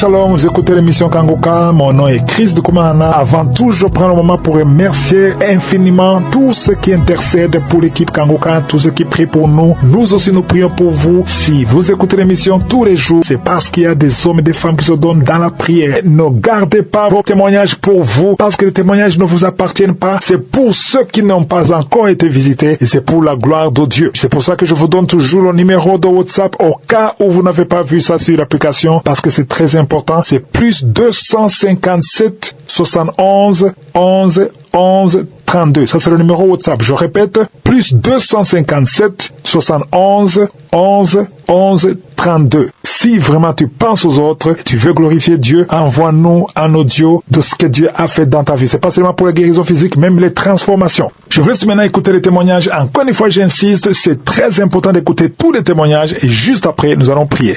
Shalom, vous écoutez l'émission Kangoka, mon nom est Chris de Koumana. Avant tout, je prends le moment pour remercier infiniment tous ceux qui intercèdent pour l'équipe Kangoka, tous ceux qui prient pour nous. Nous aussi, nous prions pour vous. Si vous écoutez l'émission tous les jours, c'est parce qu'il y a des hommes et des femmes qui se donnent dans la prière. Ne gardez pas vos témoignages pour vous, parce que les témoignages ne vous appartiennent pas. C'est pour ceux qui n'ont pas encore été visités et c'est pour la gloire de Dieu. C'est pour ça que je vous donne toujours le numéro de WhatsApp au cas où vous n'avez pas vu ça sur l'application, parce que c'est très important. C'est plus 257 71 11 11 32. Ça, c'est le numéro WhatsApp. Je répète, plus 257 71 11 11 32. Si vraiment tu penses aux autres, tu veux glorifier Dieu, envoie-nous un audio de ce que Dieu a fait dans ta vie. C'est pas seulement pour la guérison physique, même les transformations. Je vous laisse maintenant écouter les témoignages. Encore une fois, j'insiste, c'est très important d'écouter tous les témoignages et juste après, nous allons prier.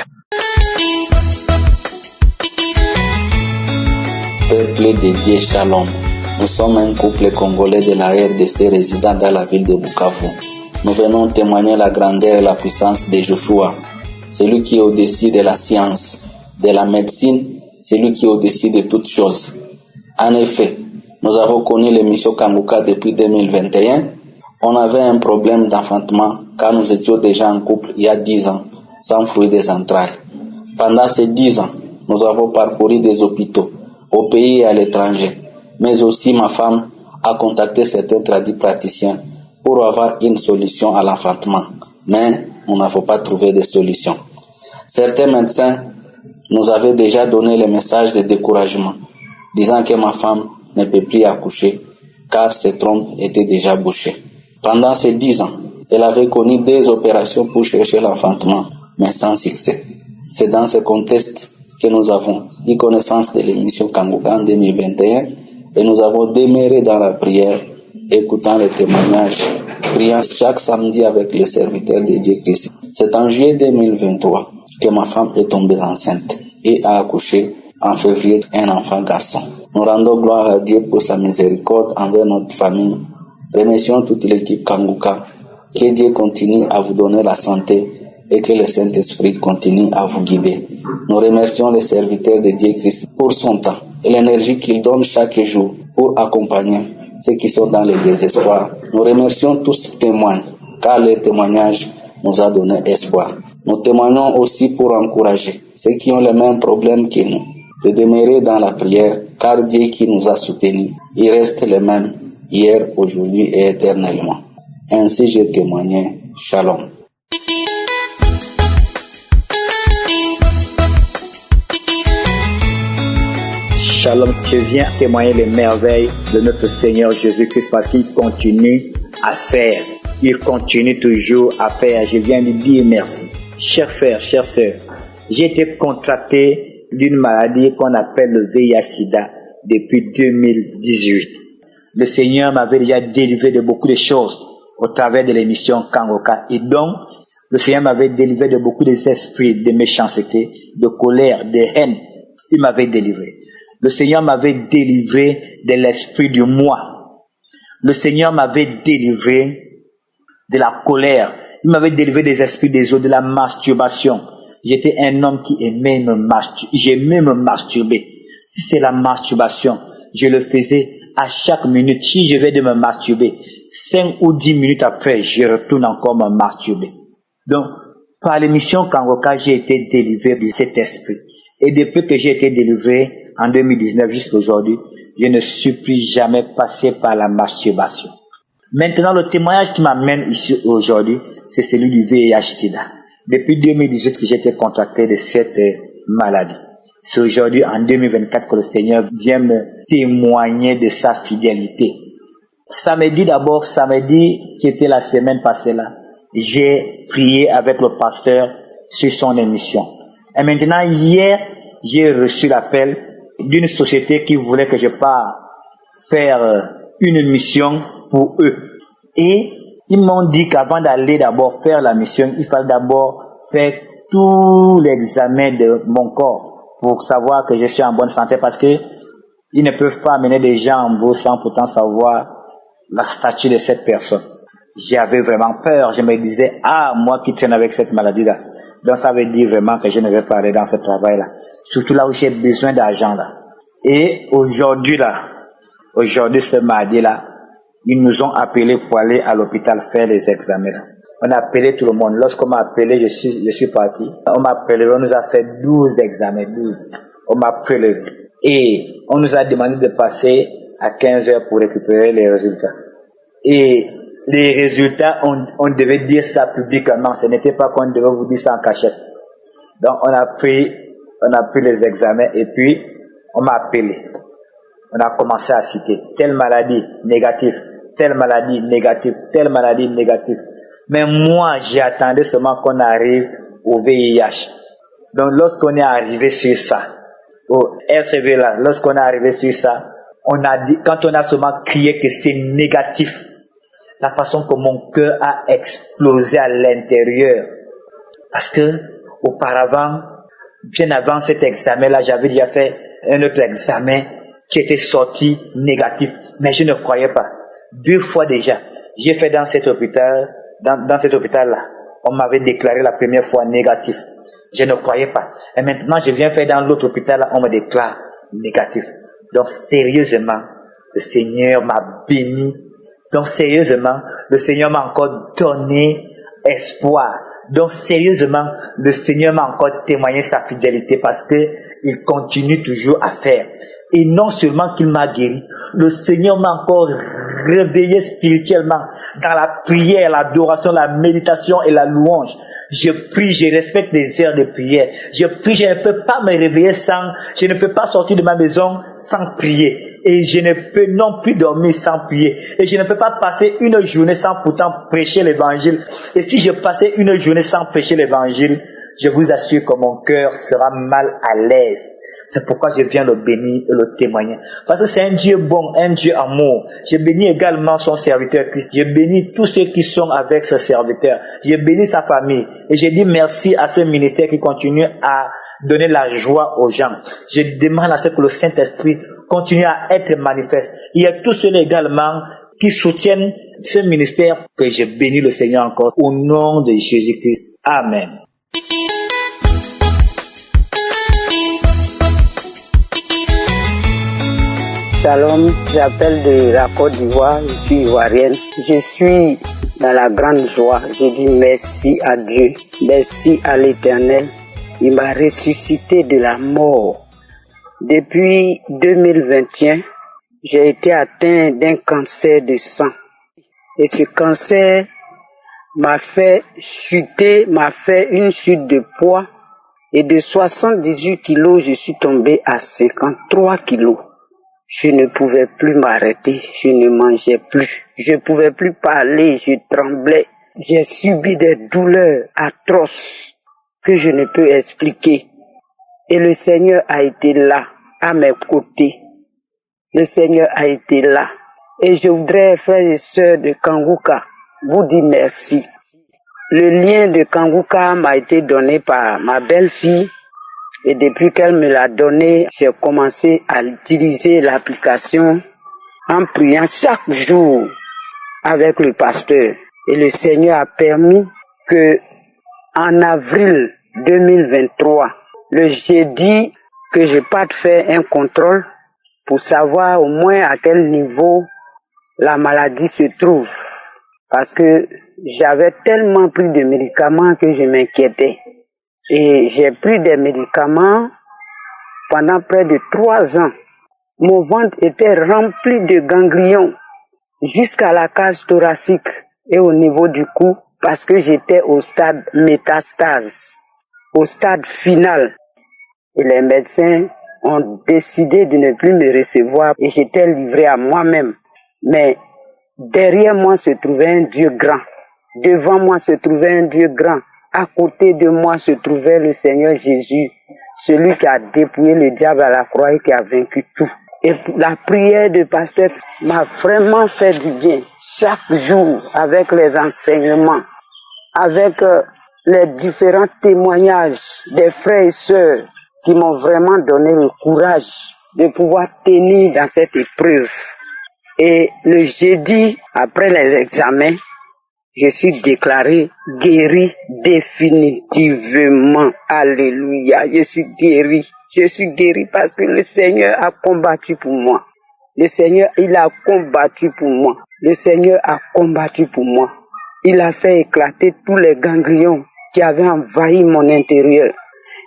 Peuple dédié, Shalom. Nous sommes un couple congolais de la RDC résidant dans la ville de Bukavu. Nous venons témoigner la grandeur et la puissance de Joshua, celui qui est au-dessus de la science, de la médecine, celui qui est au-dessus de toutes choses. En effet, nous avons connu l'émission Kangoka depuis 2021. On avait un problème d'enfantement car nous étions déjà en couple il y a 10 ans, sans fruit des entrailles. Pendant ces 10 ans, nous avons parcouru des hôpitaux, au pays et à l'étranger. Mais aussi ma femme a contacté certains praticiens pour avoir une solution à l'enfantement. Mais nous n'avons pas trouvé de solution. Certains médecins nous avaient déjà donné le message de découragement, disant que ma femme ne peut plus accoucher car ses trompes étaient déjà bouchées. Pendant ces 10 ans, elle avait connu des opérations pour chercher l'enfantement, mais sans succès. C'est dans ce contexte que nous avons eu connaissance de l'émission Kangoka en 2021 et nous avons demeuré dans la prière, écoutant les témoignages, priant chaque samedi avec les serviteurs de Dieu Christ. C'est en juillet 2023 que ma femme est tombée enceinte et a accouché en février un enfant garçon. Nous rendons gloire à Dieu pour sa miséricorde envers notre famille. Remercions toute l'équipe Kangoka. Que Dieu continue à vous donner la santé et que le Saint-Esprit continue à vous guider. Nous remercions les serviteurs de Dieu Christ pour son temps et l'énergie qu'il donne chaque jour pour accompagner ceux qui sont dans le désespoir. Nous remercions tous ces témoins car leur témoignage nous a donné espoir. Nous témoignons aussi pour encourager ceux qui ont les mêmes problèmes que nous de demeurer dans la prière car Dieu qui nous a soutenus, il reste le même hier, aujourd'hui et éternellement. Ainsi j'ai témoigné. Shalom. Shalom, je viens témoigner les merveilles de notre Seigneur Jésus-Christ parce qu'il continue à faire. Il continue toujours à faire. Je viens lui dire merci. Chers frères, chères sœurs, j'ai été contracté d'une maladie qu'on appelle le VIH-Sida depuis 2018. Le Seigneur m'avait déjà délivré de beaucoup de choses au travers de l'émission Kangoka. Et donc, le Seigneur m'avait délivré de beaucoup d'esprits de méchanceté, de colère, de haine. Il m'avait délivré. Le Seigneur m'avait délivré de l'esprit du moi. Le Seigneur m'avait délivré de la colère. Il m'avait délivré des esprits des autres, de la masturbation. J'étais un homme qui aimait j'aimais me masturber. Si c'est la masturbation, je le faisais à chaque minute. Si je vais de me masturber, 5 ou 10 minutes après, je retourne encore me masturber. Donc, par l'émission Kangoka, j'ai été délivré de cet esprit. Et depuis que j'ai été délivré, en 2019 jusqu'à aujourd'hui, je ne suis plus jamais passé par la masturbation. Maintenant, le témoignage qui m'amène ici aujourd'hui, c'est celui du VIH-Sida. Depuis 2018 que j'ai été contracté de cette maladie. C'est aujourd'hui, en 2024, que le Seigneur vient me témoigner de sa fidélité. Samedi, qui était la semaine passée là, j'ai prié avec le pasteur sur son émission. Et maintenant, hier, j'ai reçu l'appel d'une société qui voulait que je parte faire une mission pour eux. Et ils m'ont dit qu'avant d'aller d'abord faire la mission, il fallait d'abord faire tout l'examen de mon corps pour savoir que je suis en bonne santé parce que ils ne peuvent pas amener des gens en bourse sans pourtant savoir la statut de cette personne. J'avais vraiment peur. Je me disais, moi qui traîne avec cette maladie-là, Donc ça veut dire vraiment que je ne vais pas aller dans ce travail-là. Surtout là où j'ai besoin d'argent là. Et aujourd'hui ce mardi-là, ils nous ont appelés pour aller à l'hôpital faire les examens là. On a appelé tout le monde. Lorsqu'on m'a appelé, je suis parti. On m'a appelé, on nous a fait 12 examens, 12. On m'a prélevé. Et on nous a demandé de passer à 15 heures pour récupérer les résultats. Et les résultats, on devait dire ça publiquement. Ce n'était pas qu'on devait vous dire ça en cachette. Donc on a pris les examens et puis on m'a appelé. On a commencé à citer telle maladie négative, telle maladie négative, telle maladie négative. Mais moi, j'attendais seulement qu'on arrive au VIH. Donc lorsqu'on est arrivé sur ça, au RCV là, lorsqu'on est arrivé sur ça, on a dit, quand on a seulement crié que c'est négatif, la façon que mon cœur a explosé à l'intérieur. Parce que auparavant, bien avant cet examen-là, j'avais déjà fait un autre examen qui était sorti négatif, mais je ne croyais pas. 2 fois déjà, j'ai fait dans cet hôpital, dans cet hôpital-là, on m'avait déclaré la première fois négatif. Je ne croyais pas. Et maintenant, je viens faire dans l'autre hôpital, là, on me déclare négatif. Donc, sérieusement, le Seigneur m'a béni. Donc, sérieusement, le Seigneur m'a encore donné espoir. Donc, sérieusement, le Seigneur m'a encore témoigné sa fidélité parce que il continue toujours à faire. Et non seulement qu'il m'a guéri, le Seigneur m'a encore réveillé spirituellement dans la prière, l'adoration, la méditation et la louange. Je prie, je respecte les heures de prière. Je prie, je ne peux pas me réveiller je ne peux pas sortir de ma maison sans prier. Et je ne peux non plus dormir sans prier. Et je ne peux pas passer une journée sans pourtant prêcher l'évangile. Et si je passais une journée sans prêcher l'évangile, je vous assure que mon cœur sera mal à l'aise. C'est pourquoi je viens le bénir et le témoigner. Parce que c'est un Dieu bon, un Dieu amour. Je bénis également son serviteur Christ. Je bénis tous ceux qui sont avec ce serviteur. Je bénis sa famille. Et je dis merci à ce ministère qui continue à donner la joie aux gens. Je demande à ce que le Saint-Esprit continue à être manifeste. Il y a tous ceux également qui soutiennent ce ministère, que je bénis le Seigneur encore au nom de Jésus-Christ. Amen. Shalom, j'appelle de la Côte d'Ivoire, je suis ivoirienne. Je suis dans la grande joie. Je dis merci à Dieu, merci à l'Éternel. Il m'a ressuscité de la mort. Depuis 2021, j'ai été atteint d'un cancer de sang. Et ce cancer m'a fait chuter, m'a fait une chute de poids. Et de 78 kilos, je suis tombé à 53 kilos. Je ne pouvais plus m'arrêter, je ne mangeais plus, je ne pouvais plus parler, je tremblais. J'ai subi des douleurs atroces que je ne peux expliquer. Et le Seigneur a été là, à mes côtés. Le Seigneur a été là. Et je voudrais, frères et sœurs de Kanguka, vous dire merci. Le lien de Kanguka m'a été donné par ma belle-fille. Et depuis qu'elle me l'a donné, j'ai commencé à utiliser l'application en priant chaque jour avec le pasteur. Et le Seigneur a permis que en avril 2023, le jeudi, que je parte faire un contrôle pour savoir au moins à quel niveau la maladie se trouve. Parce que j'avais tellement pris de médicaments que je m'inquiétais. Et j'ai pris des médicaments pendant près de 3 ans. Mon ventre était rempli de ganglions jusqu'à la cage thoracique et au niveau du cou parce que j'étais au stade métastase, au stade final. Et les médecins ont décidé de ne plus me recevoir et j'étais livré à moi-même. Mais derrière moi se trouvait un Dieu grand. Devant moi se trouvait un Dieu grand. À côté de moi se trouvait le Seigneur Jésus, celui qui a dépouillé le diable à la croix et qui a vaincu tout. Et la prière de pasteur m'a vraiment fait du bien. Chaque jour, avec les enseignements, avec les différents témoignages des frères et sœurs qui m'ont vraiment donné le courage de pouvoir tenir dans cette épreuve. Et le jeudi, après les examens, Je suis déclaré guéri définitivement. Alléluia. Je suis guéri. Je suis guéri parce que le Seigneur a combattu pour moi. Le Seigneur, il a combattu pour moi. Le Seigneur a combattu pour moi. Il a fait éclater tous les ganglions qui avaient envahi mon intérieur.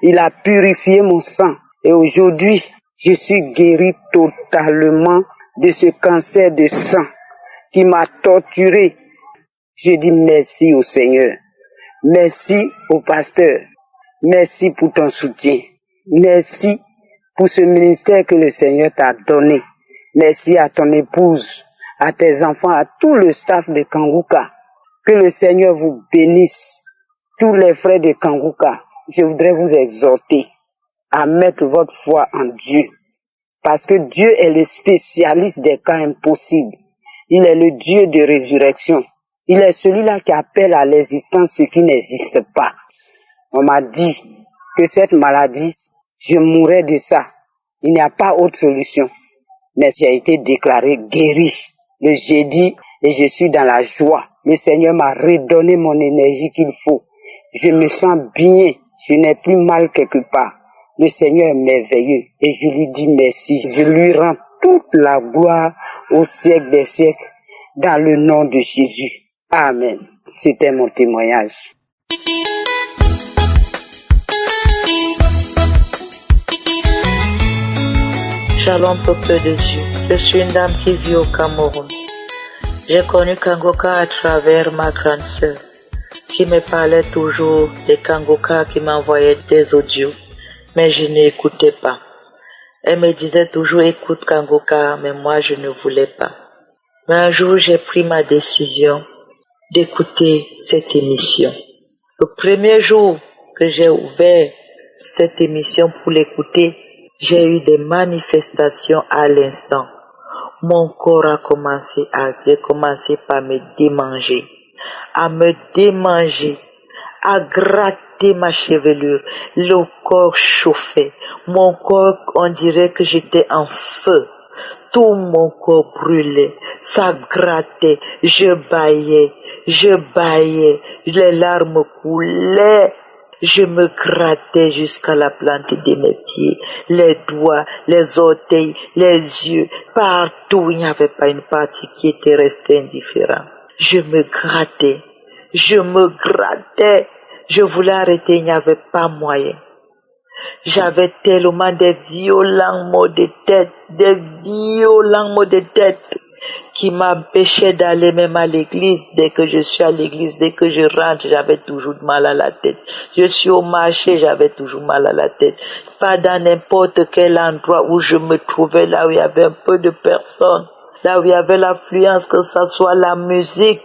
Il a purifié mon sang. Et aujourd'hui, je suis guéri totalement de ce cancer de sang qui m'a torturé. Je dis merci au Seigneur. Merci au pasteur. Merci pour ton soutien. Merci pour ce ministère que le Seigneur t'a donné. Merci à ton épouse, à tes enfants, à tout le staff de Kanguka. Que le Seigneur vous bénisse. Tous les frères de Kanguka, je voudrais vous exhorter à mettre votre foi en Dieu. Parce que Dieu est le spécialiste des cas impossibles. Il est le Dieu de résurrection. Il est celui-là qui appelle à l'existence ce qui n'existe pas. On m'a dit que cette maladie, je mourrais de ça. Il n'y a pas autre solution. Mais j'ai été déclaré guéri le jeudi et je suis dans la joie. Le Seigneur m'a redonné mon énergie qu'il faut. Je me sens bien. Je n'ai plus mal quelque part. Le Seigneur est merveilleux et je lui dis merci. Je lui rends toute la gloire au siècle des siècles dans le nom de Jésus. Amen. C'était mon témoignage. Shalom peuple de Dieu. Je suis une dame qui vit au Cameroun. J'ai connu Kanguka à travers ma grande sœur qui me parlait toujours de Kanguka, qui m'envoyait des audios, mais je n'écoutais pas. Elle me disait toujours écoute Kanguka, mais moi je ne voulais pas. Mais un jour j'ai pris ma décision d'écouter cette émission. Le premier jour que j'ai ouvert cette émission pour l'écouter, j'ai eu des manifestations à l'instant. Mon corps a commencé j'ai commencé par me démanger, à gratter ma chevelure. Le corps chauffait. Mon corps, on dirait que j'étais en feu. Tout mon corps brûlait, ça grattait, je bâillais, les larmes coulaient. Je me grattais jusqu'à la plante de mes pieds, les doigts, les orteils, les yeux, partout il n'y avait pas une partie qui était restée indifférente. Je me grattais, je voulais arrêter, il n'y avait pas moyen. J'avais tellement de violents maux de tête qui m'empêchaient d'aller même à l'église. Dès que je suis à l'église, dès que je rentre, j'avais toujours mal à la tête. Je suis au marché, j'avais toujours mal à la tête. Pas dans n'importe quel endroit où je me trouvais, là où il y avait un peu de personnes, là où il y avait l'affluence, que ce soit la musique,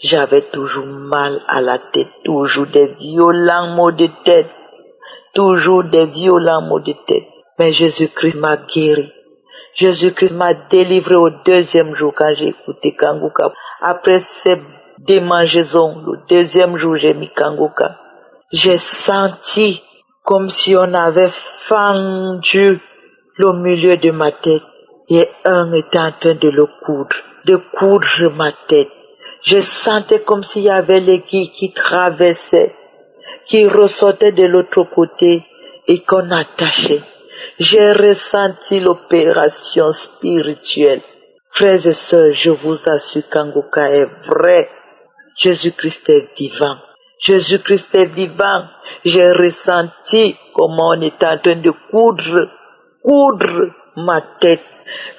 j'avais toujours mal à la tête, toujours des violents maux de tête. Mais Jésus-Christ m'a guéri. Jésus-Christ m'a délivré au deuxième jour quand j'ai écouté Kanguka. Après ces démangeaisons, le deuxième jour j'ai mis Kanguka. J'ai senti comme si on avait fendu le milieu de ma tête et un était en train de coudre ma tête. Je sentais comme s'il y avait l'aiguille qui traversait, qui ressortait de l'autre côté et qu'on attachait. J'ai ressenti l'opération spirituelle. Frères et sœurs, je vous assure qu'Kanguka est vrai. Jésus-Christ est vivant. Jésus-Christ est vivant. J'ai ressenti comment on était en train de coudre ma tête.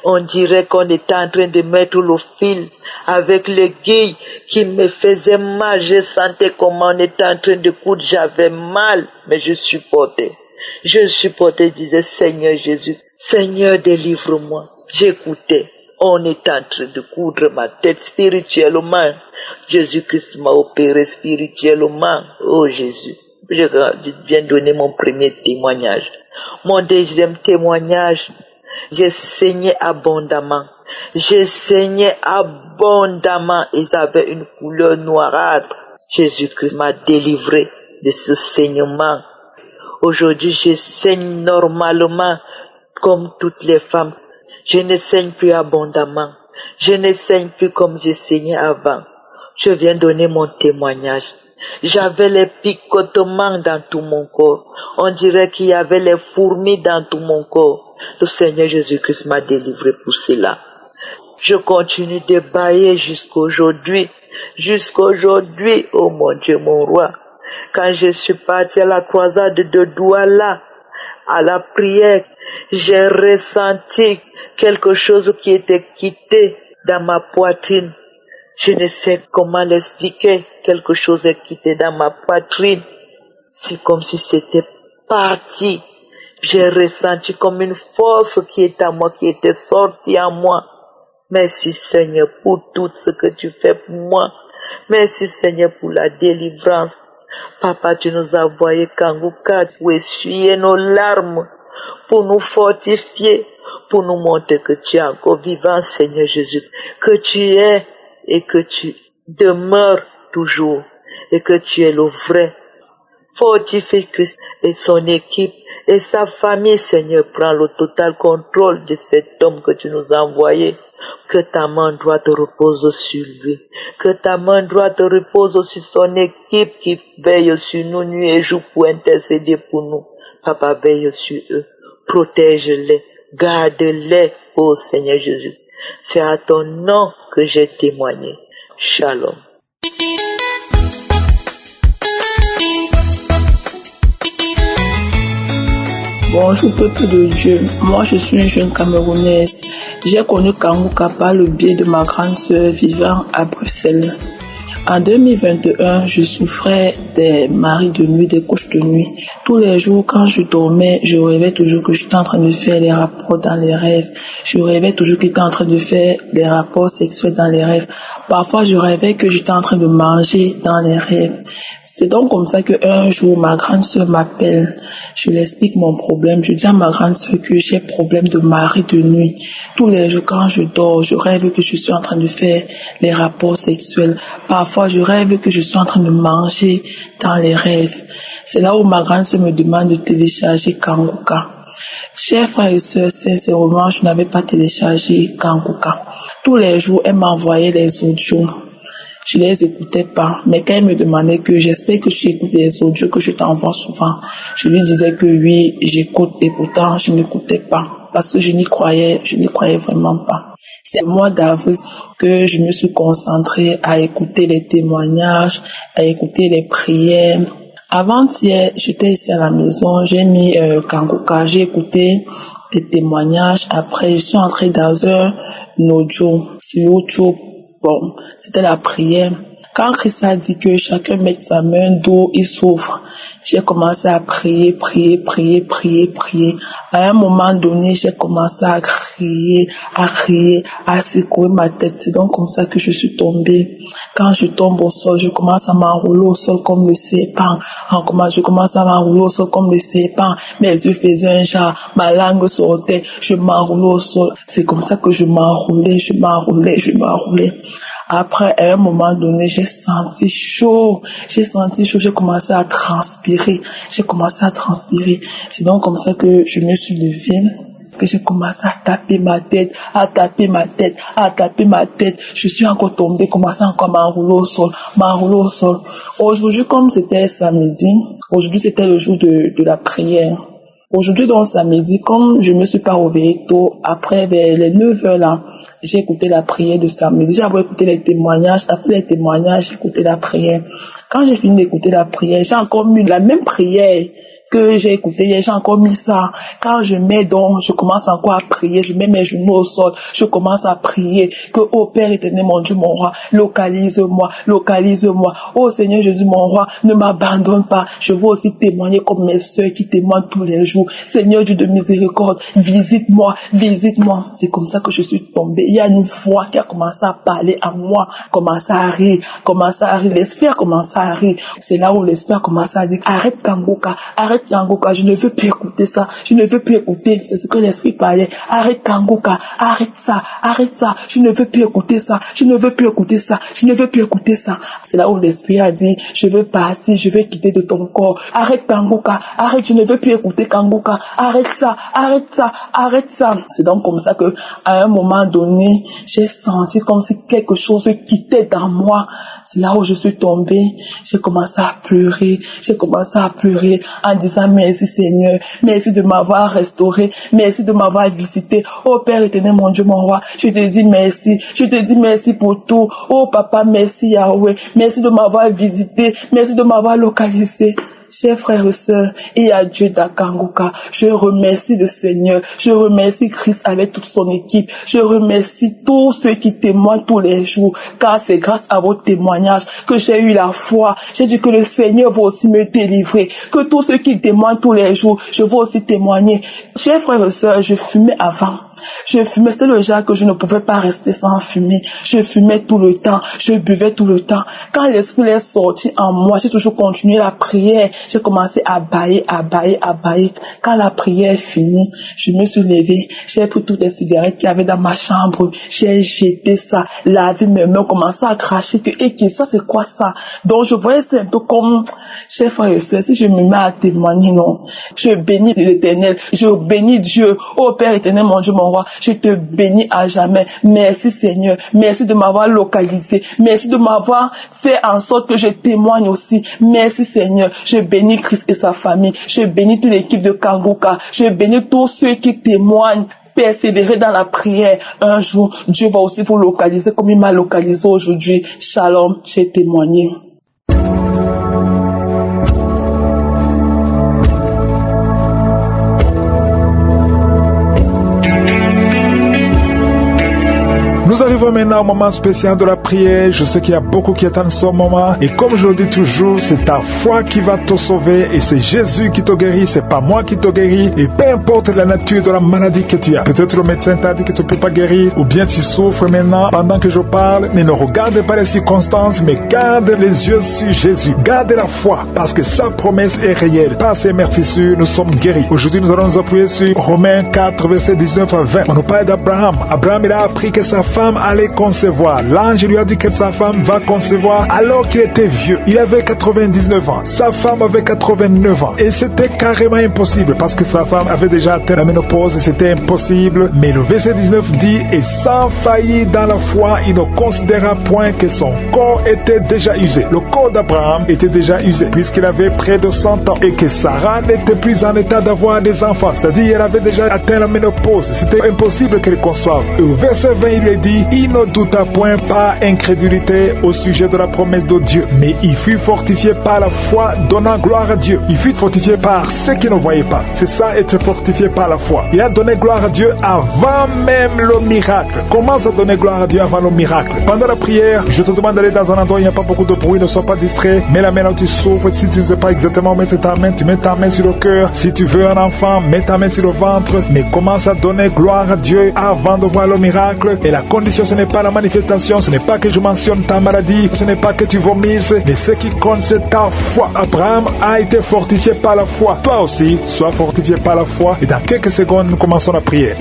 On dirait qu'on était en train de mettre le fil avec l'aiguille qui me faisait mal. Je sentais comment on était en train de coudre. J'avais mal, mais je supportais. Je disais, Seigneur Jésus, Seigneur délivre-moi. J'écoutais. On est en train de coudre ma tête spirituellement. Jésus-Christ m'a opéré spirituellement. Oh Jésus, je viens donner mon premier témoignage. Mon deuxième témoignage, j'ai saigné abondamment. Et ça avait une couleur noirâtre. Jésus-Christ m'a délivré de ce saignement. Aujourd'hui, je saigne normalement comme toutes les femmes. Je ne saigne plus abondamment. Je ne saigne plus comme je saignais avant. je viens donner mon témoignage. J'avais les picotements dans tout mon corps. On dirait qu'il y avait les fourmis dans tout mon corps. Le Seigneur Jésus-Christ m'a délivré pour cela. Je continue de bailler jusqu'aujourd'hui. Jusqu'aujourd'hui, oh mon Dieu, mon roi. Quand je suis parti à la croisade de Douala, à la prière, j'ai ressenti quelque chose qui était quitté dans ma poitrine. Je ne sais comment l'expliquer. Quelque chose est quitté dans ma poitrine. C'est comme si c'était parti. J'ai ressenti comme une force qui est à moi, qui était sortie à moi. Merci Seigneur pour tout ce que tu fais pour moi. Merci Seigneur pour la délivrance. Papa, tu nous as envoyé Kanguka pour essuyer nos larmes, pour nous fortifier, pour nous montrer que tu es encore vivant, Seigneur Jésus, que tu es et que tu demeures toujours et que tu es le vrai. Fortifie Christ et son équipe et sa famille, Seigneur, prends le total contrôle de cet homme que tu nous as envoyé. Que ta main droite repose sur lui. Que ta main droite repose sur son équipe qui veille sur nous nuit et jour pour intercéder pour nous. Papa, veille sur eux. Protège-les. Garde-les, ô Seigneur Jésus. C'est à ton nom que j'ai témoigné. Shalom. Bonjour peuple de Dieu, moi je suis une jeune Camerounaise. J'ai connu Kanguka par le biais de ma grande sœur vivant à Bruxelles. En 2021, je souffrais des maris de nuit, des couches de nuit. Tous les jours, quand je dormais, je rêvais toujours que j'étais en train de faire les rapports dans les rêves. Je rêvais toujours que j'étais en train de faire des rapports sexuels dans les rêves. Parfois, je rêvais que j'étais en train de manger dans les rêves. C'est donc comme ça qu'un jour, ma grande sœur m'appelle. Je lui explique mon problème. Je dis à ma grande sœur que j'ai problème de mari de nuit. Tous les jours, quand je dors, je rêve que je suis en train de faire les rapports sexuels. Parfois, je rêve que je suis en train de manger dans les rêves. C'est là où ma grande sœur me demande de télécharger Kanguka. Chers frères et sœurs, sincèrement, je n'avais pas téléchargé Kanguka. Tous les jours, elle m'envoyait les audios. Je les écoutais pas, mais quand elle me demandait que j'espère que tu écoutes les audios que je t'envoie souvent, je lui disais que oui, j'écoute, et pourtant je n'écoutais pas, parce que je n'y croyais vraiment pas. C'est au mois d'avril que je me suis concentrée à écouter les témoignages, à écouter les prières. Avant-hier, j'étais ici à la maison, j'ai mis Kanguka, j'ai écouté les témoignages, après je suis entrée dans un audio sur YouTube. Bon, c'était la prière. Quand Christ a dit que chacun mette sa main d'où il souffre, j'ai commencé à prier. À un moment donné, j'ai commencé à crier, à secouer ma tête. C'est donc comme ça que je suis tombée. Quand je tombe au sol, je commence à m'enrouler au sol comme le serpent. Je commence à m'enrouler au sol comme le serpent. Mes yeux faisaient un genre, ma langue sortait, je m'enroulais au sol. C'est comme ça que je m'enroulais. Après, à un moment donné, j'ai senti chaud, j'ai commencé à transpirer. C'est donc comme ça que je me suis levée, que j'ai commencé à taper ma tête. Je suis encore tombée, commencé encore à m'enrouler au sol. Aujourd'hui, comme c'était samedi, aujourd'hui c'était le jour de la prière. Aujourd'hui, donc samedi, comme je me suis pas réveillée tôt, après vers les 9h là, j'ai écouté la prière de samedi. J'ai écouté les témoignages. Après les témoignages, j'ai écouté la prière. Quand j'ai fini d'écouter la prière, j'ai encore mis la même prière que j'ai écouté hier, j'ai encore mis ça. Quand je mets donc, je commence encore à prier, je mets mes genoux au sol, je commence à prier que, ô Père éternel, mon Dieu, mon roi, localise-moi. Ô Seigneur Jésus, mon roi, ne m'abandonne pas. Je veux aussi témoigner comme mes sœurs qui témoignent tous les jours. Seigneur Dieu de miséricorde, visite-moi. C'est comme ça que je suis tombée. Il y a une voix qui a commencé à parler à moi, commencé à rire. L'esprit a commencé à rire. C'est là où l'esprit a commencé à dire, arrête Kanguka, je ne veux plus écouter ça. C'est ce que l'esprit parlait. Arrête Kanguka, arrête ça. Je ne veux plus écouter ça. C'est là où l'esprit a dit, je veux partir, je veux quitter de ton corps. Arrête Kanguka, je ne veux plus écouter Kanguka. Arrête ça. C'est donc comme ça que, à un moment donné, j'ai senti comme si quelque chose quittait dans moi. C'est là où je suis tombée. J'ai commencé à pleurer. J'ai commencé à pleurer en disant merci Seigneur. Merci de m'avoir restauré. Merci de m'avoir visité. Oh Père éternel, mon Dieu, mon roi. Je te dis merci. Je te dis merci pour tout. Oh Papa, merci Yahweh. Merci de m'avoir visité. Merci de m'avoir localisé. Chers frères et sœurs, et à Dieu d'Akanguka, je remercie le Seigneur, je remercie Christ avec toute son équipe, je remercie tous ceux qui témoignent tous les jours, car c'est grâce à vos témoignages que j'ai eu la foi. J'ai dit que le Seigneur va aussi me délivrer, que tous ceux qui témoignent tous les jours, je vais aussi témoigner. Chers frères et sœurs, je fumais avant. Je fumais, c'était le genre que je ne pouvais pas rester sans fumer. Je fumais tout le temps, je buvais tout le temps. Quand l'esprit est sorti en moi, j'ai toujours continué la prière. J'ai commencé à bailler. Quand la prière est finie, je me suis levée, j'ai pris toutes les cigarettes qu'il y avait dans ma chambre, j'ai jeté ça, lavé mes mains, commencé à cracher que, ça c'est quoi ça? Donc je voyais c'est un peu comme, chers frères et sœurs, si je me mets à témoigner, non, je bénis l'Éternel, je bénis Dieu, oh Père éternel, mon Dieu, mon roi, je te bénis à jamais. Merci Seigneur, merci de m'avoir localisé, merci de m'avoir fait en sorte que je témoigne aussi. Merci Seigneur, je bénis Christ et sa famille, je bénis toute l'équipe de Kanguka, je bénis tous ceux qui témoignent. Persévérer dans la prière. Un jour, Dieu va aussi vous localiser comme il m'a localisé aujourd'hui. Shalom, j'ai témoigné. Nous arrivons maintenant au moment spécial de la prière. Je sais qu'il y a beaucoup qui attendent ce moment. Et comme je le dis toujours, c'est ta foi qui va te sauver. Et c'est Jésus qui te guérit, c'est pas moi qui te guéris. Et peu importe la nature de la maladie que tu as. Peut-être le médecin t'a dit que tu ne peux pas guérir. Ou bien tu souffres maintenant pendant que je parle. Mais ne regarde pas les circonstances, mais garde les yeux sur Jésus. Garde la foi, parce que sa promesse est réelle. Par ses meurtrissures, nous sommes guéris. Aujourd'hui, nous allons nous appuyer sur Romains 4, versets 19 à 20. On nous parle d'Abraham. Abraham, il a appris que sa femme allait concevoir. L'ange lui a dit que sa femme va concevoir alors qu'il était vieux. Il avait 99 ans. Sa femme avait 89 ans. Et c'était carrément impossible parce que sa femme avait déjà atteint la ménopause et c'était impossible. Mais le verset 19 dit, et sans faillir dans la foi, il ne considéra point que son corps était déjà usé. Le corps d'Abraham était déjà usé puisqu'il avait près de 100 ans et que Sarah n'était plus en état d'avoir des enfants. C'est-à-dire, elle avait déjà atteint la ménopause. C'était impossible qu'elle conçoive. Et au verset 20, il est dit, il ne douta point par incrédulité au sujet de la promesse de Dieu, mais il fut fortifié par la foi, donnant gloire à Dieu. Il fut fortifié par ceux qui ne voyaient pas. C'est ça, être fortifié par la foi. Il a donné gloire à Dieu avant même le miracle. Commence à donner gloire à Dieu avant le miracle. Pendant la prière, je te demande d'aller dans un endroit où il n'y a pas beaucoup de bruit, ne sois pas distrait. Mets la main là où tu souffres. Si tu ne sais pas exactement mettre ta main, tu mets ta main sur le cœur. Si tu veux un enfant, mets ta main sur le ventre. Mais commence à donner gloire à Dieu avant de voir le miracle. Et la condition, ce n'est pas la manifestation, ce n'est pas que je mentionne ta maladie, ce n'est pas que tu vomisses, mais ce qui compte, c'est ta foi. Abraham a été fortifié par la foi. Toi aussi, sois fortifié par la foi. Et dans quelques secondes, nous commençons la prière.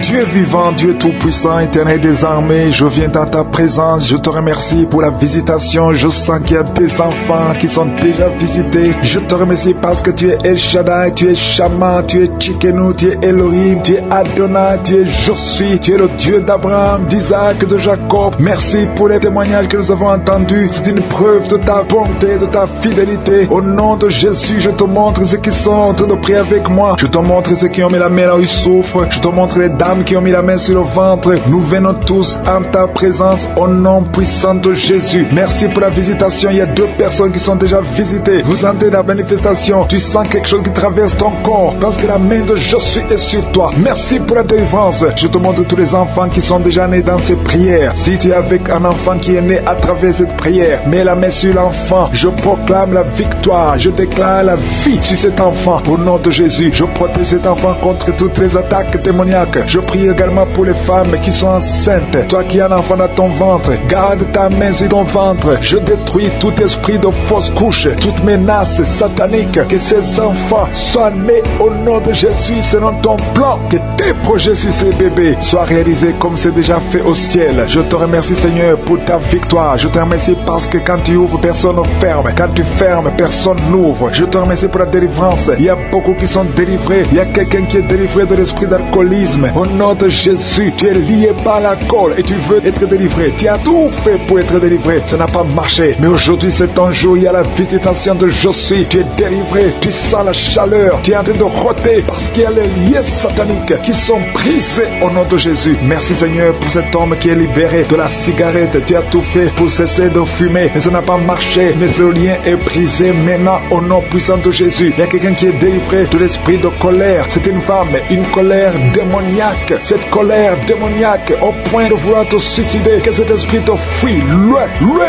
Dieu vivant, Dieu tout-puissant, éternel des armées, je viens dans ta présence, je te remercie pour la visitation, je sens qu'il y a des enfants qui sont déjà visités, je te remercie parce que tu es El Shaddai, tu es Shama, tu es Tchikenu, tu es Elohim, tu es Adonai, tu es Je suis, tu es le Dieu d'Abraham, d'Isaac, de Jacob. Merci pour les témoignages que nous avons entendus, c'est une preuve de ta bonté, de ta fidélité. Au nom de Jésus, je te montre ceux qui sont en train de prier avec moi, je te montre ceux qui ont mis la main là où ils souffrent, je te montre les dames qui ont mis la main sur le ventre. Nous venons tous en ta présence au nom puissant de Jésus. Merci pour la visitation. Il y a 2 personnes qui sont déjà visitées. Vous sentez la manifestation. Tu sens quelque chose qui traverse ton corps parce que la main de Jésus est sur toi. Merci pour la délivrance. Je te montre tous les enfants qui sont déjà nés dans ces prières. Si tu es avec un enfant qui est né à travers cette prière, mets la main sur l'enfant. Je proclame la victoire. Je déclare la vie sur cet enfant. Au nom de Jésus, je protège cet enfant contre toutes les attaques démoniaques. Je prie également pour les femmes qui sont enceintes. Toi qui as un enfant dans ton ventre, garde ta main sur ton ventre. Je détruis tout esprit de fausse couche, toute menace satanique. Que ces enfants soient nés au nom de Jésus selon ton plan. Que tes projets sur ces bébés soient réalisés comme c'est déjà fait au ciel. Je te remercie Seigneur pour ta victoire. Je te remercie parce que quand tu ouvres, personne ne ferme. Quand tu fermes, personne n'ouvre. Je te remercie pour la délivrance. Il y a beaucoup qui sont délivrés. Il y a quelqu'un qui est délivré de l'esprit d'alcoolisme. Au nom nom de Jésus, tu es lié par la colle et tu veux être délivré. Tu as tout fait pour être délivré. Ça n'a pas marché. Mais aujourd'hui, c'est ton jour. Il y a la visitation de Josué. Tu es délivré. Tu sens la chaleur. Tu es en train de roter parce qu'il y a les liens sataniques qui sont brisés au nom de Jésus. Merci Seigneur pour cet homme qui est libéré de la cigarette. Tu as tout fait pour cesser de fumer. Mais ça n'a pas marché. Mais ce lien est brisé maintenant au nom puissant de Jésus. Il y a quelqu'un qui est délivré de l'esprit de colère. C'est une femme, une colère démoniaque. Cette colère démoniaque au point de vouloir te suicider. Que cet esprit te fuit loin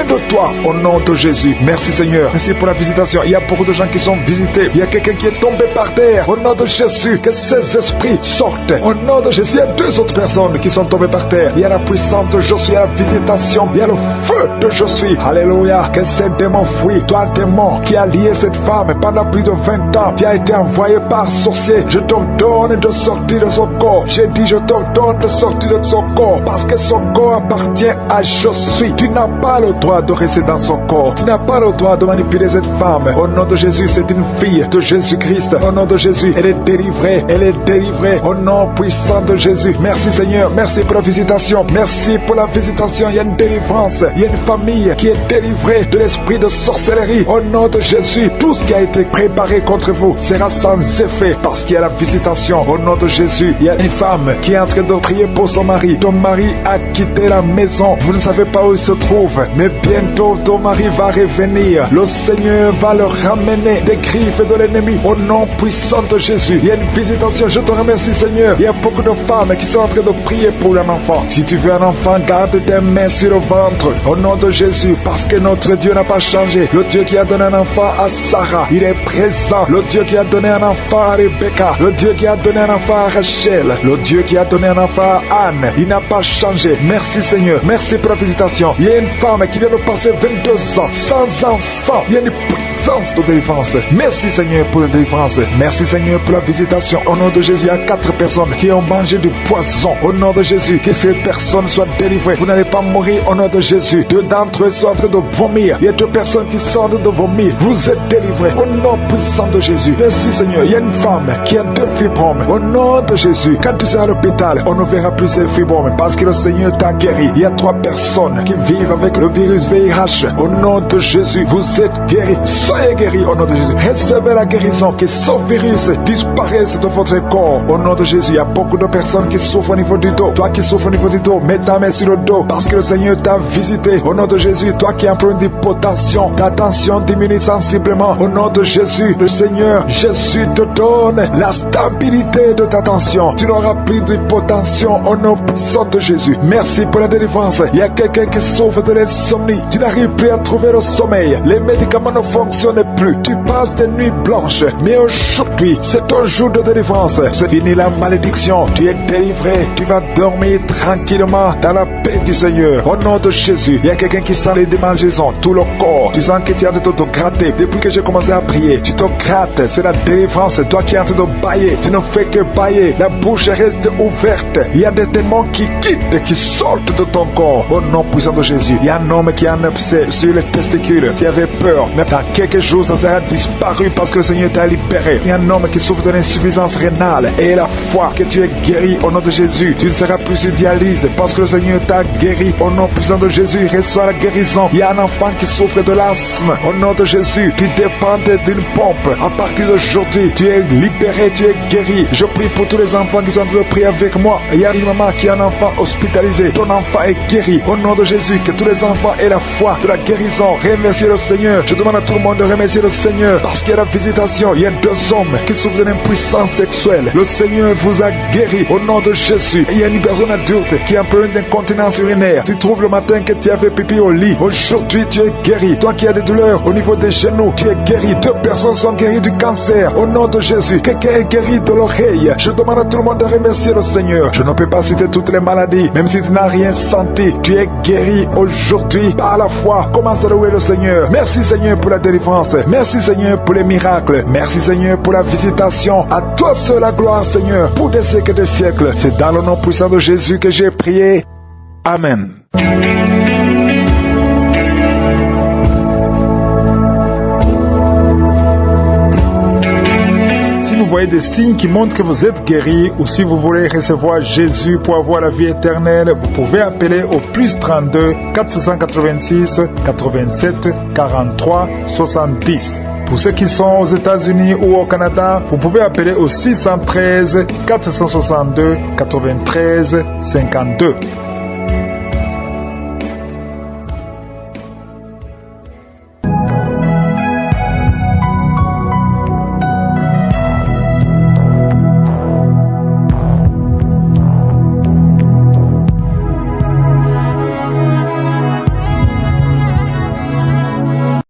de toi au nom de Jésus. Merci Seigneur. Merci pour la visitation. Il y a beaucoup de gens qui sont visités. Il y a quelqu'un qui est tombé par terre. Au nom de Jésus, que ces esprits sortent. Au nom de Jésus, il y a 2 autres personnes qui sont tombées par terre. Il y a la puissance de Josué, il y a la visitation. Il y a le feu de Josué. Alléluia. Que ces démons fuient. Toi, démon qui a lié cette femme pendant plus de 20 ans, qui a été envoyé par sorcier, je t'ordonne de sortir de son corps. J'ai dit, je t'ordonne de sortir de son corps parce que son corps appartient à Josué. Tu n'as pas le droit de rester dans son corps. Tu n'as pas le droit de manipuler cette femme. Au nom de Jésus, c'est une fille de Jésus-Christ. Au nom de Jésus, elle est délivrée. Elle est délivrée. Au nom puissant de Jésus. Merci Seigneur. Merci pour la visitation. Merci pour la visitation. Il y a une délivrance. Il y a une famille qui est délivrée de l'esprit de sorcellerie. Au nom de Jésus, tout ce qui a été préparé contre vous sera sans effet parce qu'il y a la visitation. Au nom de Jésus, il y a une femme qui est en train de prier pour son mari. Ton mari a quitté la maison. Vous ne savez pas où il se trouve, mais bientôt ton mari va revenir. Le Seigneur va le ramener des griffes de l'ennemi. Au nom puissant de Jésus, il y a une visitation. Je te remercie Seigneur. Il y a beaucoup de femmes qui sont en train de prier pour un enfant. Si tu veux un enfant, garde tes mains sur le ventre. Au nom de Jésus, parce que notre Dieu n'a pas changé. Le Dieu qui a donné un enfant à Sarah, il est présent. Le Dieu qui a donné un enfant à Rebecca, le Dieu qui a donné un enfant à Rachel, le Dieu qui a donné un enfant à Anne, il n'a pas changé. Merci Seigneur, merci pour la visitation. Il y a une femme qui vient de passer 22 ans sans enfant. Il y a une puissance de délivrance. Merci Seigneur pour la délivrance. Merci Seigneur pour la visitation. Au nom de Jésus, il y a 4 personnes qui ont mangé du poison. Au nom de Jésus, que ces personnes soient délivrées. Vous n'allez pas mourir au nom de Jésus. 2 d'entre eux sont en train de vomir. Il y a 2 personnes qui sont en train de vomir. Vous êtes délivrés au nom puissant de Jésus. Merci Seigneur. Il y a une femme qui a 2 fibromes. Au nom de Jésus, quand tu seras à l'hôpital, on ne verra plus ces fibromes parce que le Seigneur t'a guéri. Il y a 3 personnes qui vivent avec le virus VIH. Au nom de Jésus, vous êtes guéris. Soyez guéris au nom de Jésus. Recevez la guérison, que ce virus disparaisse de votre corps. Au nom de Jésus, il y a beaucoup de personnes qui souffrent au niveau du dos. Toi qui souffres au niveau du dos, mets ta main sur le dos parce que le Seigneur t'a visité. Au nom de Jésus, toi qui as un problème d'hypotension, ta tension diminue sensiblement. Au nom de Jésus, le Seigneur Jésus te donne la stabilité de ta tension. Tu n'auras plus d'hypotension au nom puissant de Jésus. Merci pour la délivrance. Il y a quelqu'un qui souffre de l'insomnie. Tu n'arrives plus à trouver le sommeil. Les médicaments ne fonctionnent plus. Tu passes des nuits blanches. Mais aujourd'hui, c'est ton jour de délivrance. C'est fini la malédiction. Tu es délivré. Tu vas dormir tranquillement dans la paix du Seigneur. Au nom de Jésus, il y a quelqu'un qui sent les démangeaisons. Tout le corps. Tu sens que tu es en train de te gratter. Depuis que j'ai commencé à prier, tu te grattes. C'est la délivrance. Toi qui es en train de bailler. Tu ne fais que bailler. La bouche reste ouverte. Il y a des démons qui quittent, qui sortent de ton corps. Au nom puissant de Jésus. Il y a un homme qui a un abcès sur les testicules. Tu avais peur. Mais dans quelques jours, ça sera disparu parce que le Seigneur t'a libéré. Il y a un homme qui souffre de l'insuffisance rénale. Et la foi que tu es guéri au nom de Jésus. Tu ne seras plus sur dialyse parce que le Seigneur t'a guéri. Au nom puissant de Jésus, reçois la guérison. Il y a un enfant qui souffre de l'asthme. Au nom de Jésus, tu dépendais d'une pompe. À partir d'aujourd'hui, tu es libéré, tu es guéri. Je prie pour tous les enfants qui sont en train de prier avec moi. Il y a une maman qui a un enfant hospitalisé. Ton enfant est guéri. Au nom de Jésus, que tous les enfants aient la foi de la guérison. Remerciez le Seigneur. Je demande à tout le monde de remercier le Seigneur parce qu'il y a la visitation. Il y a 2 hommes qui souffrent d'une impuissance sexuelle. Le Seigneur vous a guéri au nom de Jésus. Il y a une personne adulte qui a un problème d'incontinence urinaire. Tu trouves le matin que tu avais pipi au lit. Aujourd'hui, tu es guéri. Toi qui as des douleurs au niveau des genoux, tu es guéri. 2 personnes sont guéries du cancer au nom de Jésus. Quelqu'un est guéri de l'oreille. Je demande à tout le monde de remercier le Seigneur. Je ne peux pas citer toutes les maladies, même si tu n'as rien senti. Tu es guéri aujourd'hui par la foi. Commence à louer le Seigneur. Merci Seigneur pour la délivrance. Merci Seigneur pour les miracles. Merci Seigneur pour la visitation. À toi seul la gloire Seigneur pour des siècles et des siècles. C'est dans le nom puissant de Jésus que j'ai prié. Amen. envoyer des signes qui montrent que vous êtes guéri, ou si vous voulez recevoir Jésus pour avoir la vie éternelle, vous pouvez appeler au plus 32 486 87 43 70. Pour ceux qui sont aux États-Unis ou au Canada, vous pouvez appeler au 613 462 93 52.